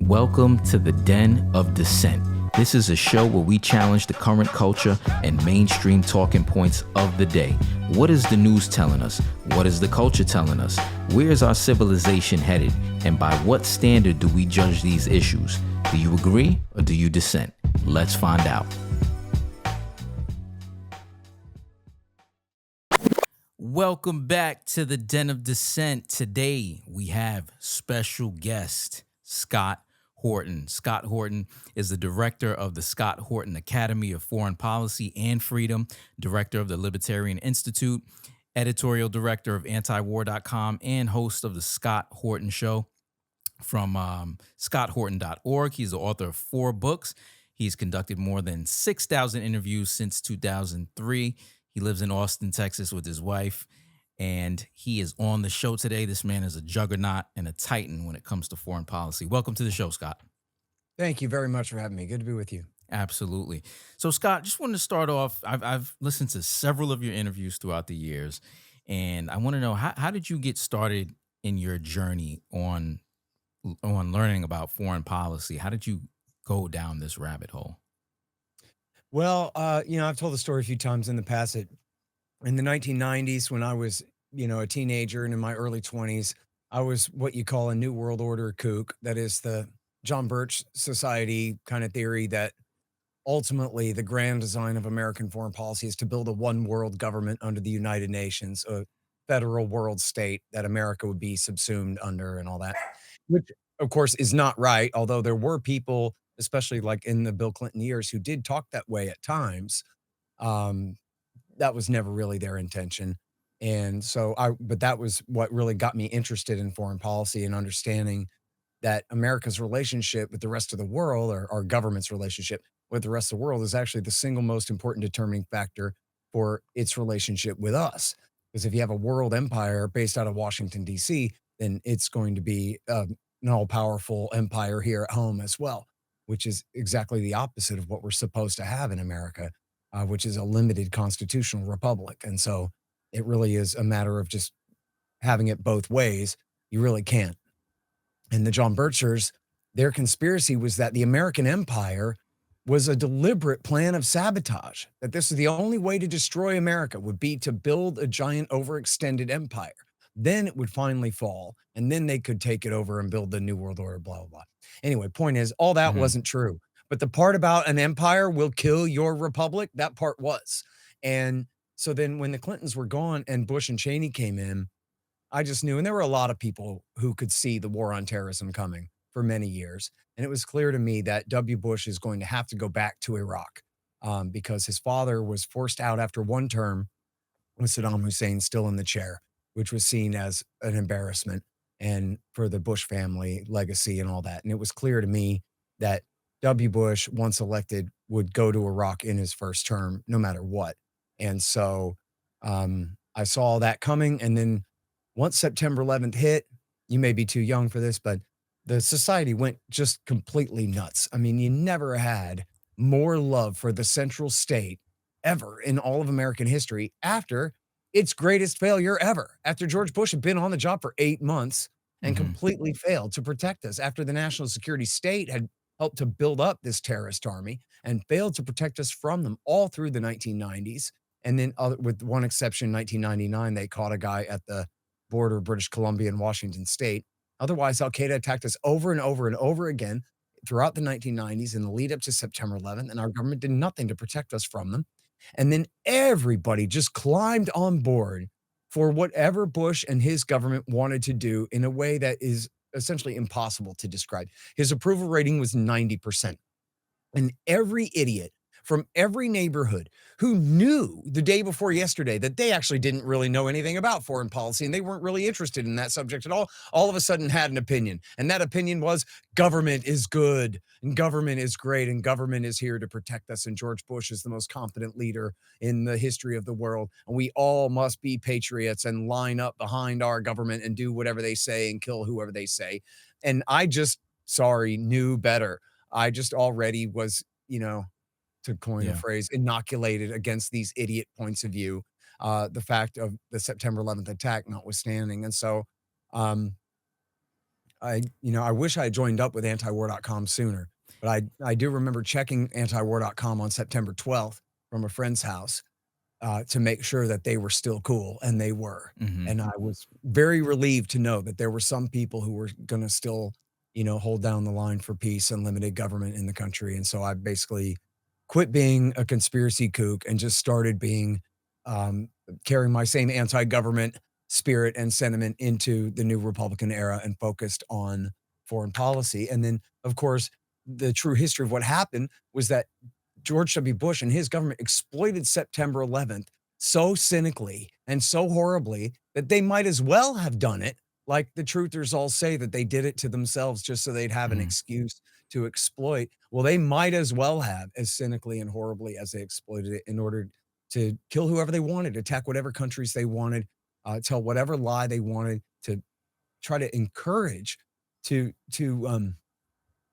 Welcome to the Den of Dissent. This is a show where we challenge the current culture and mainstream talking points of the day. What is the news telling us? What is the culture telling us? Where is our civilization headed? And by what standard do we judge these issues? Do you agree or do you dissent? Let's find out. Welcome back to the Den of Dissent. Today we have special guest Scott Horton. Scott Horton is the director of the Scott Horton Academy of Foreign Policy and Freedom, director of the Libertarian Institute, editorial director of antiwar.com, and host of the Scott Horton Show from scotthorton.org. He's the author of 4 books. He's conducted more than 6,000 interviews since 2003. He lives in Austin, Texas with his wife, and he is on the show today. This man is a juggernaut and a titan when it comes to foreign policy. Welcome to the show, Scott. Thank you very much for having me. Good to be with you. Absolutely. So, Scott, just wanted to start off. I've listened to several of your interviews throughout the years, and I want to know how did you get started in your journey on learning about foreign policy? How did you go down this rabbit hole? Well, I've told the story a few times in the past. In the 1990s, when I was, a teenager and in my early 20s, I was what you call a New World Order kook. That is the John Birch Society kind of theory that ultimately the grand design of American foreign policy is to build a one world government under the United Nations, a federal world state that America would be subsumed under and all that, which of course is not right. Although there were people, especially like in the Bill Clinton years, who did talk that way at times. Um, that was never really their intention. And so but that was what really got me interested in foreign policy and understanding that America's relationship with the rest of the world, or our government's relationship with the rest of the world, is actually the single most important determining factor for its relationship with us. Because if you have a world empire based out of Washington, D.C., then it's going to be an all-powerful empire here at home as well, which is exactly the opposite of what we're supposed to have in America, which is a limited constitutional republic. And so it really is a matter of just having it both ways. You really can't. And the John Birchers, their conspiracy was that the American empire was a deliberate plan of sabotage, that this is the only way to destroy America would be to build a giant overextended empire. Then it would finally fall, and then they could take it over and build the New World Order, blah, blah, blah. Anyway, point is, all that wasn't true. But the part about an empire will kill your republic, that part was. And so then when the Clintons were gone and Bush and Cheney came in, I just knew, and there were a lot of people who could see the war on terrorism coming for many years. And it was clear to me that W. Bush is going to have to go back to Iraq because his father was forced out after one term with Saddam Hussein still in the chair, which was seen as an embarrassment and for the Bush family legacy and all that. And it was clear to me that W. Bush, once elected, would go to Iraq in his first term, no matter what. And so I saw that coming. And then once September 11th hit, you may be too young for this, but the society went just completely nuts. I mean, you never had more love for the central state ever in all of American history after its greatest failure ever. After George Bush had been on the job for 8 months and completely failed to protect us, after the national security state had helped to build up this terrorist army and failed to protect us from them all through the 1990s. And then with one exception, 1999, they caught a guy at the border of British Columbia and Washington State. Otherwise, Al-Qaeda attacked us over and over and over again throughout the 1990s in the lead up to September 11th, and our government did nothing to protect us from them. And then everybody just climbed on board for whatever Bush and his government wanted to do in a way that is essentially impossible to describe. His approval rating was 90%. And every idiot from every neighborhood who knew the day before yesterday that they actually didn't really know anything about foreign policy and they weren't really interested in that subject at all of a sudden had an opinion. And that opinion was government is good and government is great and government is here to protect us. And George Bush is the most competent leader in the history of the world. And we all must be patriots and line up behind our government and do whatever they say and kill whoever they say. And I just, knew better. I just already was, to coin a phrase, inoculated against these idiot points of view, the fact of the September 11th attack notwithstanding. And so I wish I had joined up with antiwar.com sooner, but I do remember checking antiwar.com on September 12th from a friend's house, to make sure that they were still cool, and they were. Hmm. And I was very relieved to know that there were some people who were gonna still, hold down the line for peace and limited government in the country, and so I basically quit being a conspiracy kook and just started being, um, carrying my same anti-government spirit and sentiment into the new Republican era and focused on foreign policy. And then, of course, the true history of what happened was that George W. Bush and his government exploited September 11th so cynically and so horribly that they might as well have done it like the truthers all say that they did it to themselves just so they'd have an Hmm. excuse to exploit. Well, they might as well have as cynically and horribly as they exploited it in order to kill whoever they wanted, attack whatever countries they wanted, tell whatever lie they wanted, to try to encourage to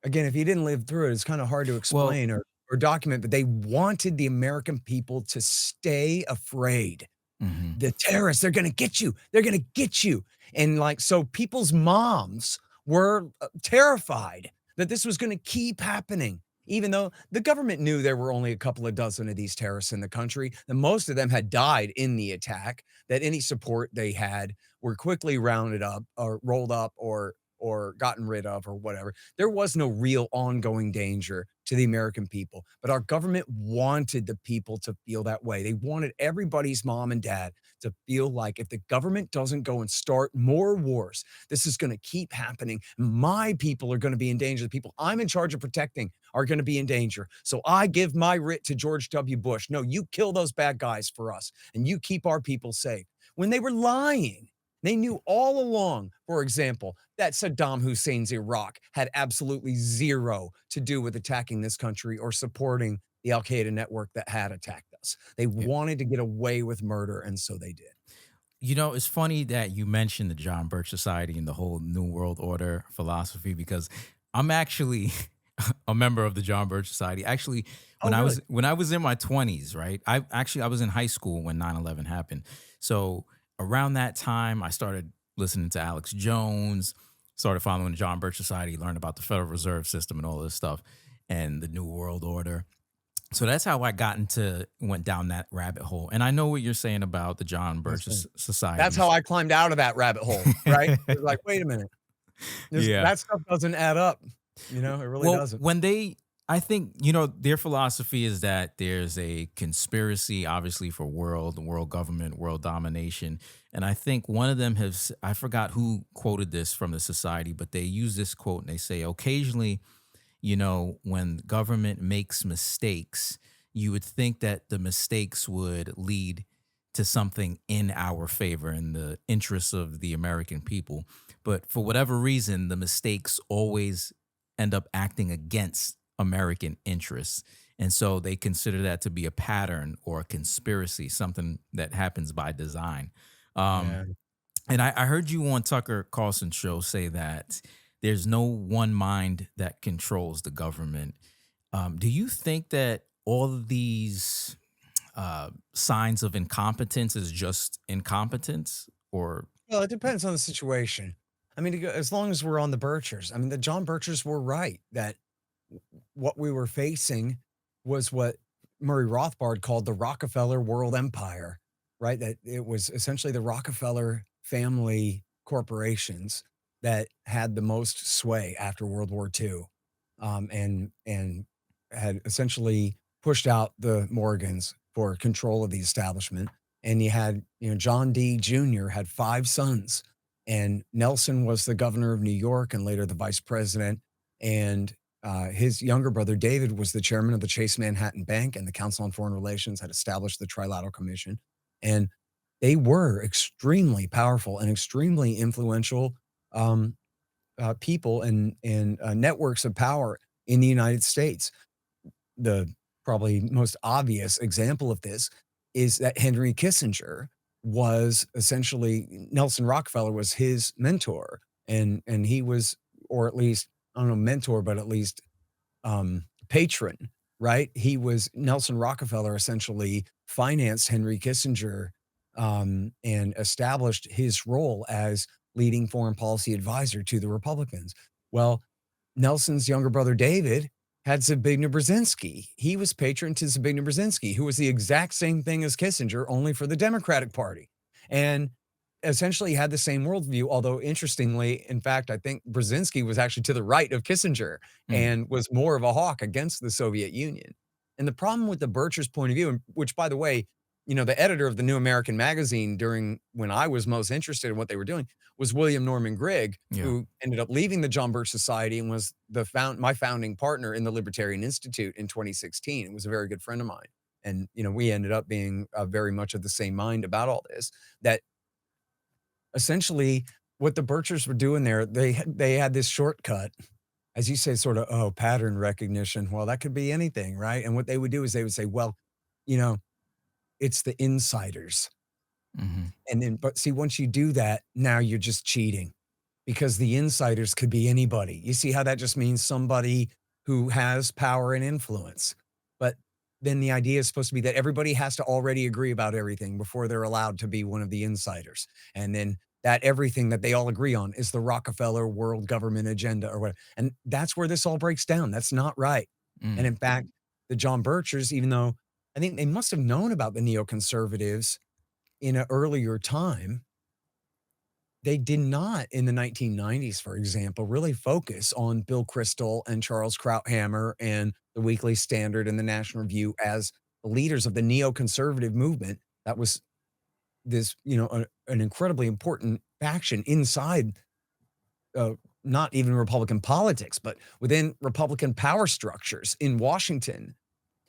again, if you didn't live through it, it's kinda hard to Well, explain or document, but they wanted the American people to stay afraid. mhm. The terrorists, they're gonna get you. They're gonna get you. And, like, so people's moms were, terrified that this was gonna keep happening, even though the government knew there were only a couple of dozen of these terrorists in the country, and most of them had died in the attack, that any support they had were quickly rounded up or rolled up or gotten rid of or whatever. There was no real ongoing danger to the American people, but our government wanted the people to feel that way. They wanted everybody's mom and dad to feel like if the government doesn't go and start more wars, this is going to keep happening. My people are going to be in danger. The people I'm in charge of protecting are going to be in danger. So I give my writ to George W. Bush. No, you kill those bad guys for us and you keep our people safe. When they were lying, they knew all along, for example, that Saddam Hussein's Iraq had absolutely zero to do with attacking this country or supporting the Al Qaeda network that had attacked us. They Yeah. wanted to get away with murder, and so they did. It's funny that you mentioned the John Birch Society and the whole New World Order philosophy because I'm actually a member of the John Birch Society. Actually, Oh, when I really? was when I was in my 20s, right? I was in high school when 9/11 happened. So around that time, I started listening to Alex Jones, started following the John Birch Society, learned about the Federal Reserve System and all this stuff and the New World Order. So that's how I went down that rabbit hole. And I know what you're saying about the John Birch Listen, that's how societies. I climbed out of that rabbit hole, right? It was like, "Wait a minute, this Yeah. that stuff doesn't add up." It really Well, doesn't. I think, their philosophy is that there's a conspiracy, obviously, for world government, world domination. And I think one of them I forgot who quoted this from the society, but they use this quote and they say, occasionally, when government makes mistakes, you would think that the mistakes would lead to something in our favor, in the interests of the American people. But for whatever reason, the mistakes always end up acting against American interests. And so they consider that to be a pattern or a conspiracy, something that happens by design. Um, Yeah. and I heard you on Tucker Carlson's show say that there's no one mind that controls the government. Do you think that all of these signs of incompetence is just incompetence, or Well, it depends on the situation. I mean, as long as we're on the Birchers, I mean, the John Birchers were right that what we were facing was what Murray Rothbard called the Rockefeller world empire, right? That it was essentially the Rockefeller family corporations that had the most sway after World War II, and had essentially pushed out the Morgans for control of the establishment. And you had, John D. Jr. had 5 sons, and Nelson was the governor of New York and later the vice president. And his younger brother David was the chairman of the Chase Manhattan Bank, and the Council on Foreign Relations had established the Trilateral Commission. And they were extremely powerful and extremely influential, um, people and networks of power in the United States. The probably most obvious example of this is that Henry Kissinger was essentially Nelson Rockefeller was his mentor, and he was, or at least, I don't know, mentor, but at least patron, right? He was Nelson Rockefeller essentially financed Henry Kissinger, and established his role as leading foreign policy advisor to the Republicans. Well, Nelson's younger brother David had Zbigniew Brzezinski. He was patron to Zbigniew Brzezinski, who was the exact same thing as Kissinger, only for the Democratic Party, and essentially had the same worldview. Although, interestingly, in fact, I think Brzezinski was actually to the right of Kissinger Mm. and was more of a hawk against the Soviet Union. And the problem with the Birchers' point of view, and which, by the way, the editor of the New American Magazine during when I was most interested in what they were doing was William Norman Grigg, Yeah. who ended up leaving the John Birch Society and was my founding partner in the Libertarian Institute in 2016. It was a very good friend of mine. And, we ended up being very much of the same mind about all this. That essentially what the Birchers were doing there, they had this shortcut, as you say, sort of, oh, pattern recognition. Well, that could be anything, right? And what they would do is they would say, well, you know, it's the insiders. Mhm. And then, but see, once you do that, now you're just cheating because the insiders could be anybody. You see how that just means somebody who has power and influence. But then the idea is supposed to be that everybody has to already agree about everything before they're allowed to be one of the insiders. And then that everything that they all agree on is the Rockefeller world government agenda or whatever. And that's where this all breaks down. That's not right. And Mm. in fact, the John Birchers, even though I think they must have known about the neoconservatives in an earlier time, they did not in the 1990s, for example, really focus on Bill Kristol and Charles Krauthammer and the Weekly Standard and the National Review as the leaders of the neoconservative movement. That was this, an incredibly important faction inside, uh, not even Republican politics, but within Republican power structures in Washington,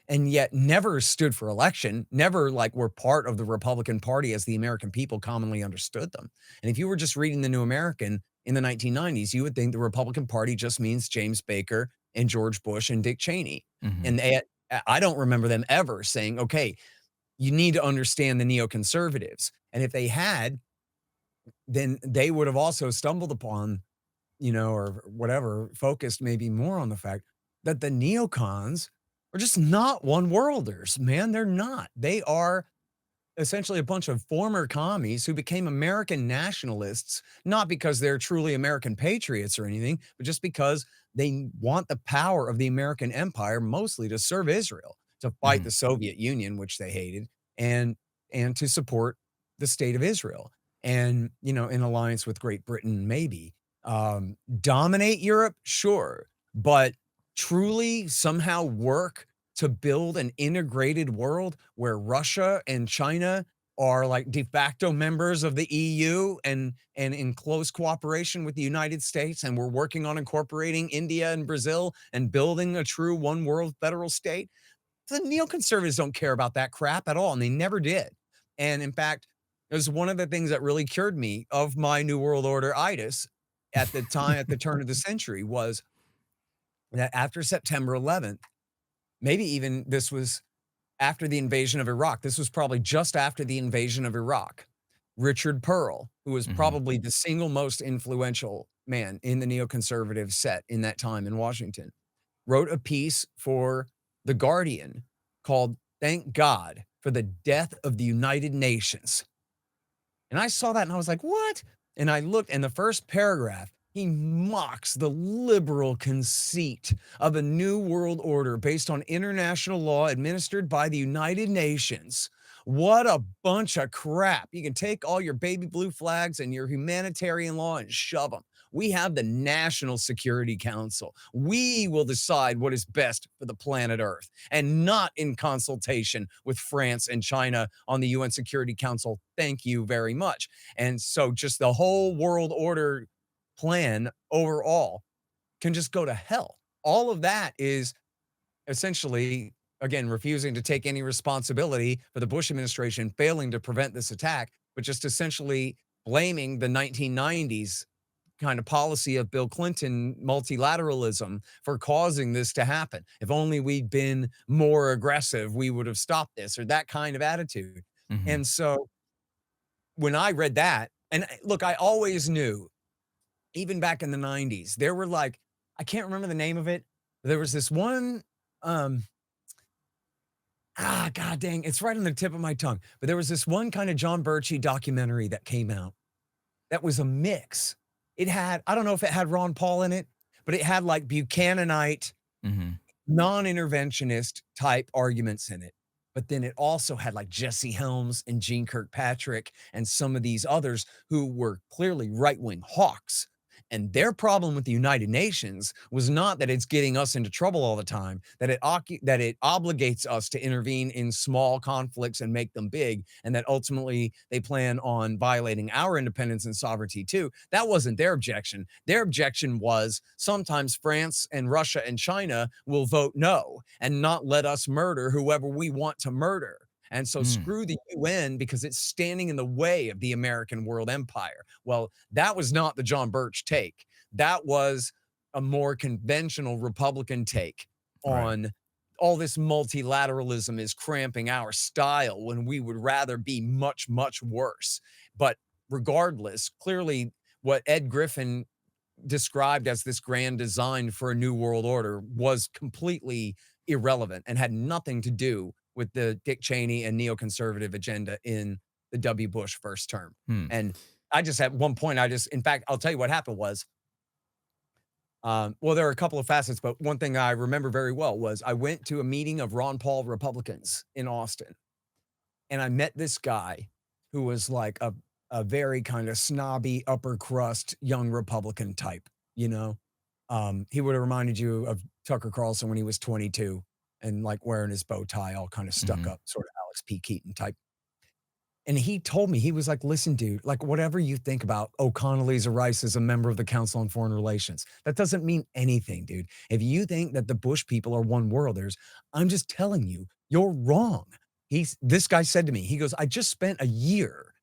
and yet never stood for election, never like were part of the Republican Party as the American people commonly understood them. And if you were just reading the New American in the 1990s, you would think the Republican Party just means James Baker and George Bush and Dick Cheney. Mhm. And I don't remember them ever saying, okay, you need to understand the neoconservatives. And if they had, then they would have also stumbled upon, or whatever, focused maybe more on the fact that the neocons are just not one worlders, man. They're not. They are essentially a bunch of former commies who became American nationalists, not because they're truly American patriots or anything, but just because they want the power of the American empire mostly to serve Israel, to fight the Mhm. Soviet Union, which they hated, and to support the state of Israel. And, in alliance with Great Britain, maybe. Dominate Europe, sure, but truly somehow work to build an integrated world where Russia and China are like de facto members of the EU and in close cooperation with the United States, and we're working on incorporating India and Brazil and building a true one world federal state. The neoconservatives don't care about that crap at all, and they never did. And in fact, it was one of the things that really cured me of my New World Order itis at the time, at the turn of the century, was that after September 11th, maybe even this was after the invasion of Iraq. This was probably just after the invasion of Iraq. Richard Pearl, who was Mhm. probably the single most influential man in the neoconservative set in that time in Washington, wrote a piece for The Guardian called Thank God for the Death of the United Nations. And I saw that and I was like, "What?" And I looked, and the first paragraph, he mocks the liberal conceit of a new world order based on international law administered by the United Nations. What a bunch of crap. You can take all your baby blue flags and your humanitarian law and shove them. We have the National Security Council. We will decide what is best for the planet Earth, and not in consultation with France and China on the UN Security Council. Thank you very much. And so just the whole world order plan overall can just go to hell. All of that is essentially, again, refusing to take any responsibility for the Bush administration failing to prevent this attack, but just essentially blaming the 1990s kind of policy of Bill Clinton multilateralism for causing this to happen. If only we'd been more aggressive, we would have stopped this, or that kind of attitude. Mhm. And so when I read that, and look, I always knew, even back in the 90s, there were like, I can't remember the name of it. But there was this one, um, god dang, it's right on the tip of my tongue. But there was this one kind of John Birchie documentary that came out. that was a mix. It had, I don't know if it had Ron Paul in it, but it had like Buchananite, Mhm. non-interventionist type arguments in it. But then it also had like Jesse Helms and Gene Kirkpatrick and some of these others who were clearly right-wing hawks. And their problem with the United Nations was not that it's getting us into trouble all the time, that it obligates us to intervene in small conflicts and make them big, and that ultimately they plan on violating our independence and sovereignty too. That wasn't their objection. Their objection was sometimes France and Russia and China will vote no and not let us murder whoever we want to murder. And so Mm. screw the UN because it's standing in the way of the American world empire. Well, that was not the John Birch take. That was a more conventional Republican take Right. on all this multilateralism is cramping our style when we would rather be much, much worse. But regardless, clearly what Ed Griffin described as this grand design for a new world order was completely irrelevant and had nothing to do with the Dick Cheney and neoconservative agenda in the W. Bush first term. Hmm. And I just at one point, in fact, I'll tell you what happened was, well, there are a couple of facets, but one thing I remember very well was I went to a meeting of Ron Paul Republicans in Austin, and I met this guy who was like a very kind of snobby, upper crust young Republican type, you know? He would have reminded you of Tucker Carlson when he was 22 and like wearing his bow tie, all kind of stuck Mhm. up, sort of Alex P. Keaton type. And he told me, he was like, listen, dude, like whatever you think about Condoleezza Rice as a member of the Council on Foreign Relations, that doesn't mean anything, dude. If you think that the Bush people are one worlders, I'm just telling you, you're wrong. This guy said to me, he goes, I just spent a year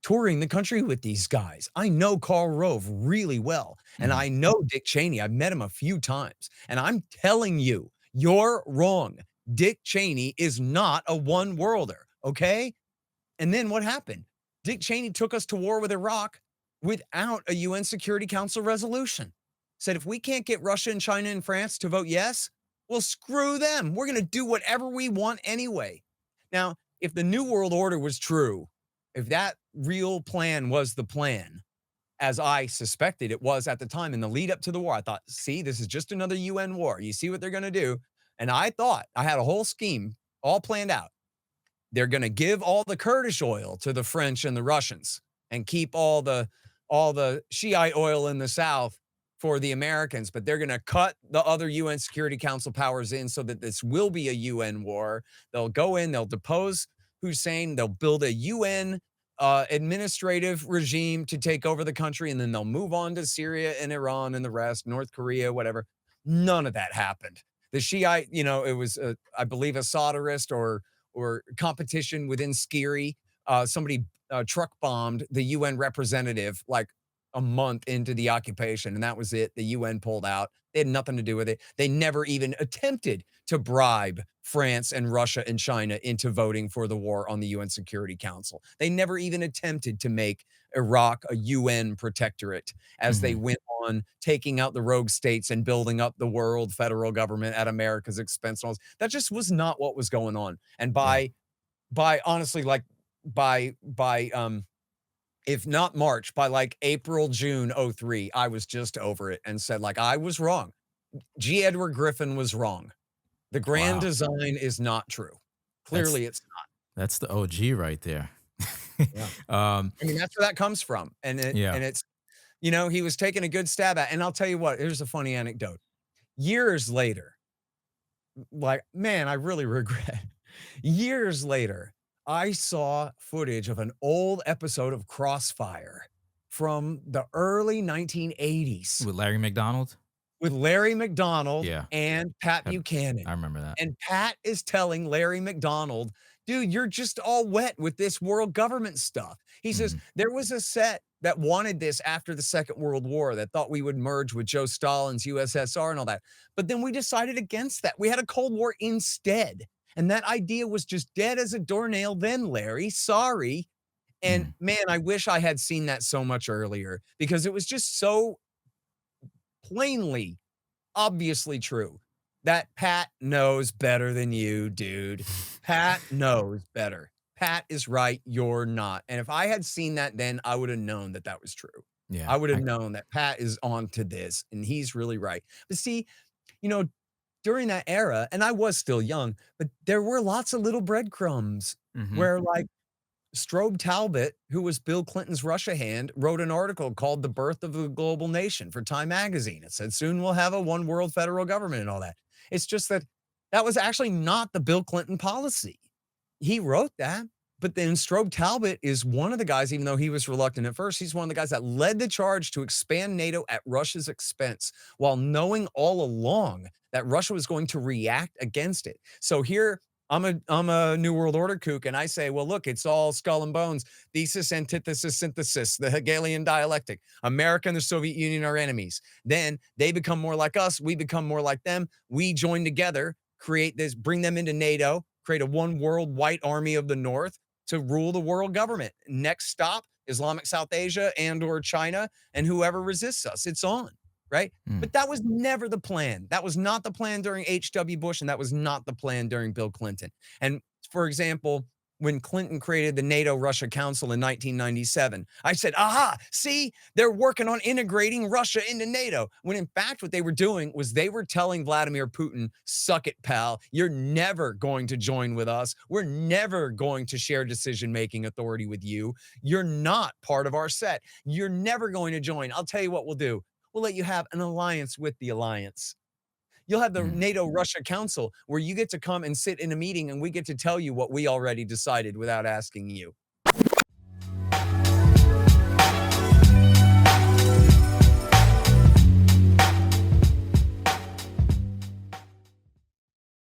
touring the country with these guys. I know Karl Rove really well, and Mhm. I know Dick Cheney. I've met him a few times, and I'm telling you, you're wrong. Dick Cheney is not a one worlder, okay? And then what happened? Dick Cheney took us to war with Iraq without a UN Security Council resolution. Said if we can't get Russia and China and France to vote yes, well, screw them. We're going to do whatever we want anyway. Now, if the New World Order was true, if that real plan was the plan, as I suspected it was at the time in the lead up to the war, I thought, see, this is just another UN war. You see what they're going to do? And I thought I had a whole scheme all planned out. They're gonna give all the Kurdish oil to the French and the Russians and keep all the Shiite oil in the South for the Americans, but they're gonna cut the other UN Security Council powers in so that this will be a UN war. They'll go in, they'll depose Hussein, they'll build a UN administrative regime to take over the country, and then they'll move on to Syria and Iran and the rest, North Korea, whatever. None of that happened. The Shiite, it was, I believe, a solderist or competition within Skiri. Somebody truck bombed the UN representative like a month into the occupation, and that was it. The UN pulled out. They had nothing to do with it. They never even attempted to bribe France and Russia and China into voting for the war on the UN Security Council. They never even attempted to make Iraq a UN protectorate as they Mhm. went on taking out the rogue states and building up the world federal government at America's expense. That just was not what was going on. And Yeah. by honestly, like by if not March, by like April, June '03, I was just over it and said, like, I was wrong. G. Edward Griffin was wrong. The grand Wow. design is not true. That's Clearly, it's not. that's the OG right there. Yeah. Um, I mean, that's where that comes from. yeah. And it's, he was taking a good stab at. And I'll tell you what, here's a funny anecdote. Years later, like, man, I really regret. Years later, I saw footage of an old episode of Crossfire from the early 1980s With Larry McDonald? with Larry McDonald Yeah. and Pat I Buchanan. I remember that. And Pat is telling Larry McDonald, dude, you're just all wet with this world government stuff. He says, Mhm. there was a set that wanted this after the Second World War that thought we would merge with Joe Stalin's USSR and all that. But then we decided against that. We had a Cold War instead. And that idea was just dead as a doornail then, Larry. Sorry. And Mhm. man, I wish I had seen that so much earlier because it was just so plainly obviously true. That Pat knows better than you, dude. Pat knows better. Pat is right, you're not. And if I had seen that then, I would have known that that was true. Yeah. I would have known that Pat is on to this and he's really right. But see, you know, during that era, and I was still young, but there were lots of little breadcrumbs Mm-hmm. where, like, Strobe Talbot, who was Bill Clinton's Russia hand, wrote an article called The Birth of a Global Nation for Time Magazine. It said, soon we'll have a one world federal government and all that. It's just that that was actually not the Bill Clinton policy. He wrote that, but then Strobe Talbot is one of the guys, even though he was reluctant at first, he's one of the guys that led the charge to expand NATO at Russia's expense while knowing all along that Russia was going to react against it. So here I'm a New World Order kook, and I say, well, look, it's all skull and bones, thesis, antithesis, synthesis, the Hegelian dialectic. America and the Soviet Union are enemies. Then they become more like us, we become more like them. We join together, create this, bring them into NATO, create a one world white army of the North to rule the world government. Next stop, Islamic South Asia and or China, and whoever resists us, it's on, right? Mm. But that was never the plan. That was not the plan during H.W. Bush, and that was not the plan during Bill Clinton. And for example, when Clinton created the NATO Russia Council in 1997, I said, aha, see, they're working on integrating Russia into NATO. When in fact, what they were doing was they were telling Vladimir Putin, suck it, pal. You're never going to join with us. We're never going to share decision making authority with you. You're not part of our set. You're never going to join. I'll tell you what we'll do. We'll let you have an alliance with the alliance. You'll have the Mm. NATO Russia Council where you get to come and sit in a meeting and we get to tell you what we already decided without asking you.